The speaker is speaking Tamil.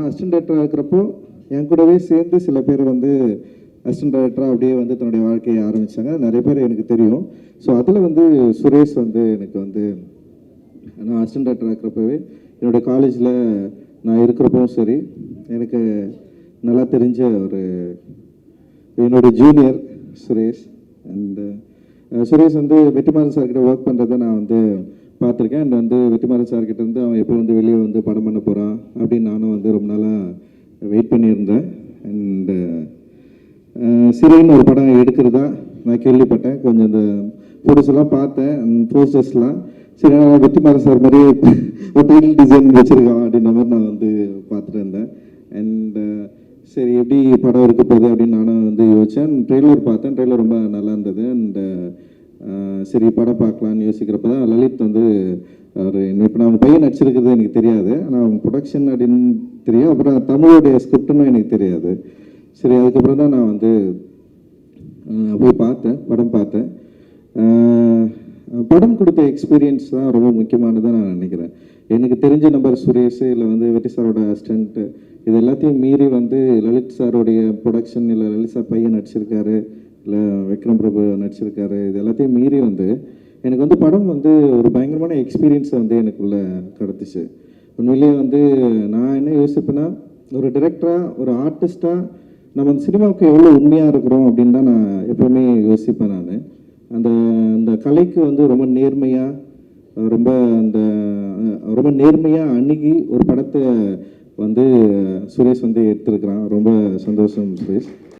அசிஸ்டன்ட் டைரக்டராக இருக்கிறப்போ என் கூடவே சேர்ந்து சில பேர் வந்து அசிஸ்டன்ட் டைரக்டராக அப்படியே வந்து தன்னுடைய வாழ்க்கையை ஆரம்பித்தாங்க. நிறைய பேர் எனக்கு தெரியும். ஸோ அதில் வந்து சுரேஷ் வந்து எனக்கு வந்து நான் அசிஸ்டன்ட் டைரக்டராக இருக்கிறப்பவே என்னுடைய காலேஜில் நான் இருக்கிறப்பவும் சரி, எனக்கு நல்லா தெரிஞ்ச ஒரு என்னுடைய ஜூனியர் சுரேஷ். அண்டு சுரேஷ் வந்து வெற்றிமாறன் சார்கிட்ட ஒர்க் பண்ணுறதை நான் வந்து பார்த்துருக்கேன். அண்ட் வந்து வெற்றிமாறன் சார்கிட்ட இருந்து அவன் எப்போ வந்து வெளியே வந்து படம் பண்ண போகிறான் அப்படின்னு நானும் வந்து ரொம்ப நாளாக வெயிட் பண்ணியிருந்தேன். அண்டு சிறைன்னு ஒரு படம் எடுக்கிறதா நான் கேள்விப்பட்டேன். கொஞ்சம் இந்த ஃபோட்டோஸ் எல்லாம் பார்த்தேன், போஸ்டர்ஸ்லாம். சரி, வெற்றிமாறன் சார் மாதிரி ஒரு டைட்டில் டிசைன் வச்சுருக்கான் அப்படின்ற மாதிரி நான் வந்து பார்த்துட்டு இருந்தேன். அண்டு சரி, எப்படி படம் இருக்க போகுது அப்படின்னு நானும் வந்து யோசித்தேன். ட்ரெய்லர் பார்த்தேன், ட்ரெய்லர் ரொம்ப நல்லா இருந்தது. அண்டு சரி படம் பார்க்கலான்னு யோசிக்கிறப்ப தான் லலித் வந்து அவர் இப்போ நான் அவங்க பையன் நடிச்சிருக்கிறது எனக்கு தெரியாது, ஆனால் அவங்க ப்ரொடக்ஷன் அப்படின்னு தெரியும். அப்புறம் தமிழுடைய ஸ்கிரிப்டுன்னு எனக்கு தெரியாது. சரி, அதுக்கப்புறம் தான் நான் வந்து போய் பார்த்தேன், படம் பார்த்தேன். படம் கொடுத்த எக்ஸ்பீரியன்ஸ் தான் ரொம்ப முக்கியமானதாக நான் நினைக்கிறேன். எனக்கு தெரிஞ்ச நம்பர் சுரேஷ் இல்லை வந்து வெற்றி சாரோட அசிஸ்டண்ட்டு, இது எல்லாத்தையும் மீறி வந்து லலித் சாரோடைய ப்ரொடக்ஷன், இல்லை லலித் சார் பையன் நடிச்சிருக்காரு, இல்லை விக்ரம் பிரபு நடிச்சிருக்காரு, இது எல்லாத்தையும் மீறி வந்து எனக்கு வந்து படம் வந்து ஒரு பயங்கரமான எக்ஸ்பீரியன்ஸை வந்து எனக்குள்ளே கிடச்சிச்சு. உண்மையிலேயே வந்து நான் என்ன யோசிப்பேன்னா, ஒரு டிரெக்டராக ஒரு ஆர்டிஸ்ட்டாக நம்ம அந்த சினிமாவுக்கு எவ்வளோ உண்மையாக இருக்கிறோம் அப்படின்னு தான் நான் எப்போவுமே யோசிப்பேன். நான் அந்த கலைக்கு வந்து ரொம்ப நேர்மையாக அணுகி ஒரு படத்தை வந்து சுரேஷ் வந்து எடுத்திருக்கிறான். ரொம்ப சந்தோஷம் சுரேஷ்.